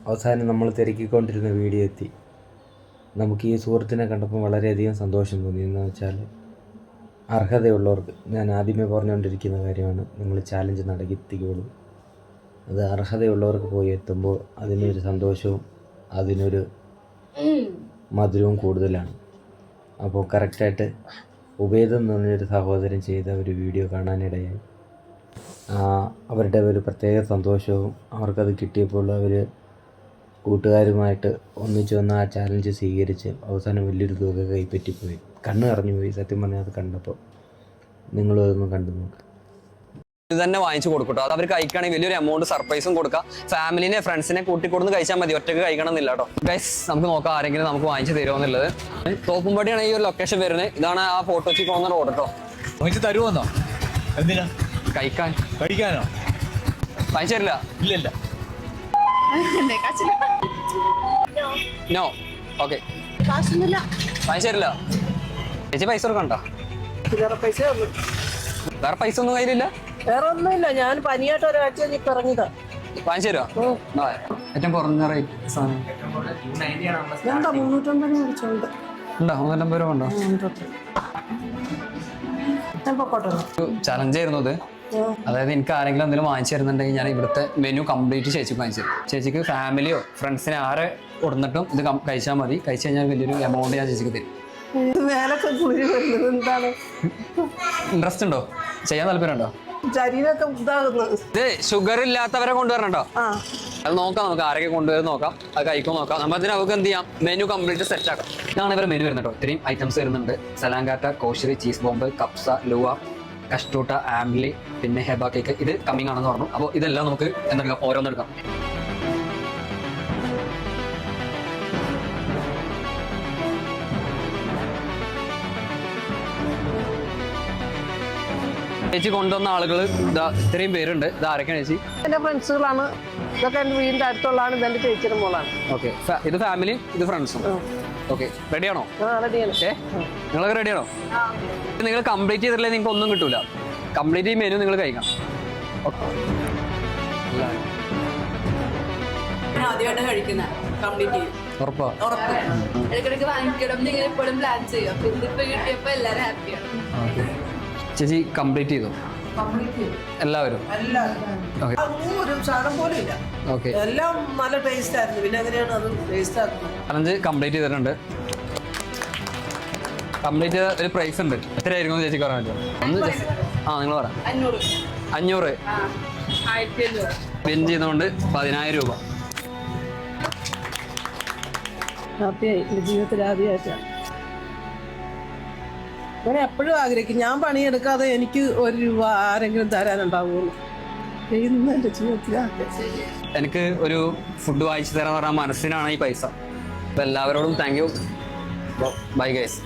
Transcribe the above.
അവസാനം നമ്മൾ തിരക്കിക്കൊണ്ടിരുന്ന വീഡിയോ എത്തി. നമുക്ക് ഈ സുഹൃത്തിനെ കണ്ടപ്പോൾ വളരെയധികം സന്തോഷം തോന്നി. എന്ന് വെച്ചാൽ അർഹതയുള്ളവർക്ക്, ഞാൻ ആദ്യമേ പറഞ്ഞുകൊണ്ടിരിക്കുന്ന കാര്യമാണ്, നിങ്ങൾ ചാലഞ്ച് നടത്തിക്കോളൂ. അത് അർഹതയുള്ളവർക്ക് പോയി എത്തുമ്പോൾ അതിനൊരു സന്തോഷവും അതിനൊരു മധുരവും കൂടുതലാണ്. അപ്പോൾ കറക്റ്റായിട്ട് ഉബൈദ് എന്ന് പറഞ്ഞൊരു സഹോദരൻ ചെയ്ത ഒരു വീഡിയോ കാണാനിടയായി. അവരുടെ ഒരു പ്രത്യേക സന്തോഷവും അവർക്കത് കിട്ടിയപ്പോൾ അവർ കൂട്ടുകാരുമായിട്ട് ഒന്നിച്ച് വന്ന് ആ ചാലഞ്ച് സ്വീകരിച്ച് അവസാനം വലിയൊരു തുക കൈപ്പറ്റിപ്പോയി. കണ്ണ് നിറഞ്ഞു പോയി സത്യം പറഞ്ഞാൽ അത് കണ്ടപ്പോൾ. നിങ്ങളും അതൊന്ന് കണ്ടു നോക്ക്. ഇത് തന്നെ വാങ്ങിച്ചു കൊടുക്കട്ടോ. അത് അവർക്ക് കഴിക്കുകയാണെങ്കിൽ വലിയൊരു എമൗണ്ട് സർപ്രൈസും കൊടുക്കാം. ഫാമിലിനെ ഫ്രണ്ട്സിനെ കൂട്ടിക്കൊടുന്ന് കഴിച്ചാൽ മതി, ഒറ്റക്ക് കഴിക്കണം എന്നില്ല കേട്ടോ. ഗൈസ്, നമുക്ക് നോക്കാം ആരെങ്കിലും നമുക്ക് വാങ്ങിച്ചു തരുമോ എന്നുള്ളത്. തോപ്പുംപടിയാണ് ഈ ഒരു ലൊക്കേഷൻ വരുന്നത്. ഇതാണ് ആ ഫോട്ടോയ്ക്ക് പോകുന്ന റോഡ് കേട്ടോ. തരുമോന്നോ? എന്തിനാ? കഴിക്കാനോ? വാങ്ങിച്ചു തരില്ല? ഇല്ലല്ല. നോ. ഓക്കെ, വാങ്ങിച്ചു തരില്ല. ചേച്ചി പൈസ കൊടുക്കണ്ട? വേറെ പൈസ ഒന്നും കയ്യിലില്ല? വേറെ ഒന്നുമില്ല, ഞാൻ പനിയായിട്ട് ഒരാഴ്ച കഴിഞ്ഞ് ഇറങ്ങിയതാ. വാങ്ങിച്ചു തരുമോ? ഏറ്റവും കുറഞ്ഞ റേറ്റ് സാധനം എന്താ 350 മേടിച്ചോണ്ട് ഉണ്ടോ? 350 രൂപ ഉണ്ടോ? ചലഞ്ച് ആയിരുന്നു അത്. അതായത് എനിക്ക് ആരെങ്കിലും എന്തെങ്കിലും വാങ്ങിച്ചു തരുന്നുണ്ടെങ്കിൽ ഞാൻ ഇവിടുത്തെ മെനു കംപ്ലീറ്റ് ചേച്ചിക്ക് വാങ്ങിച്ചു തരും. ചേച്ചിക്ക് ഫാമിലിയോ ഫ്രണ്ട്സിനെ ആരെ കൊടുത്തിട്ടും ഇത് കഴിച്ചാൽ മതി. കഴിച്ചു കഴിഞ്ഞാൽ വലിയൊരു എമൗണ്ട് ഞാൻ ചേച്ചിക്ക് തരും. എന്താണ് ഇൻട്രസ്റ്റ് ഉണ്ടോ? ചെയ്യാൻ താല്പര്യമുണ്ടോ? ശരീരമൊക്കെ ഇതാകുന്നത്. ഇത് ഷുഗർ ഇല്ലാത്തവരെ കൊണ്ടുവരണോ? അത് നോക്കാം, നമുക്ക് ആരൊക്കെ കൊണ്ടുവരും നോക്കാം, അത് കഴിക്കും നോക്കാം. നമ്മതിന് നമുക്ക് എന്ത് ചെയ്യാം, മെനു കംപ്ലീറ്റ് സെറ്റ് ആക്കാം. ഇതാണ് ഇവരെ മെനു വരുന്നത് കേട്ടോ. ഇത്രയും ഐറ്റംസ് വരുന്നുണ്ട്. സലാങ്കാറ്റ, കോഷറി, ചീസ് ബോംബ്, കപ്സ, ലുവ, കഷ്ടൂട്ട, ആംബ്ലി, പിന്നെ ഹെബ കേക്ക്. ഇത് കമ്മിങ് ആണെന്ന് പറഞ്ഞു. അപ്പോൾ ഇതെല്ലാം നമുക്ക് എന്തെടുക്കാം, ഓരോന്നെടുക്കാം. ചേച്ചി കൊണ്ടുവന്ന ആളുകൾ ഇത്രയും പേരുണ്ട്. ഇത് ആരൊക്കെയാണ് ചേച്ചി? എന്റെ ഫ്രണ്ട്സുകളാണ്. ഇതൊക്കെ എന്റെ വീടിന്റെ അടുത്തുള്ളതാണ്. ഇതെന്റെ ചേച്ചിയുടെ മോളാണ്. ഓക്കെ, ഇത് ഫാമിലി, ഇത് ഫ്രണ്ട്സും. ഓക്കെ, റെഡിയാണോ? റെഡിയാണ്. നിങ്ങളൊക്കെ റെഡിയാണോ? നിങ്ങൾ കംപ്ലീറ്റ് ചെയ്തിട്ടില്ലേ നിങ്ങൾക്ക് ഒന്നും കിട്ടൂല. കംപ്ലീറ്റ് ഈ മെനു നിങ്ങൾ കഴിക്കണം. ഉറപ്പാ? ചേച്ചി കംപ്ലീറ്റ് ചെയ്തോ എല്ലാവരും? ഓക്കെ, എല്ലാം നല്ല ടേസ്റ്റ് ആയിരുന്നു. പിന്നെ എങ്ങനെയാണ് അത് ടേസ്റ്റ് ആക്കുന്നത്? ചലഞ്ച് കംപ്ലീറ്റ് ചെയ്തിട്ടുണ്ട്. കംപ്ലീറ്റ് ചെയ്ത ഒരു പ്രൈസ് ഉണ്ട്. എത്രയായിരിക്കും ചേച്ചിക്ക് പറയാൻ പറ്റുമോ? നിങ്ങൾ പറ. 500 വിൻ ചെയ്തുകൊണ്ട് 10,000 രൂപ. ഹാപ്പിയായി. എൻ്റെ ജീവിതത്തിൽ ആദ്യമായിട്ടാണ്. ഞാൻ എപ്പോഴും ആഗ്രഹിക്കും, ഞാൻ പണിയെടുക്കാതെ എനിക്ക് 1 രൂപ ആരെങ്കിലും തരാനുണ്ടാവുമല്ലോ. എൻ്റെ ജീവിതത്തിൽ എനിക്ക് ഒരു ഫുഡ് വാങ്ങിച്ചു തരാൻ പറഞ്ഞാൽ മനസ്സിനാണ് ഈ പൈസ. അപ്പോൾ എല്ലാവരോടും താങ്ക് യു. Bye guys.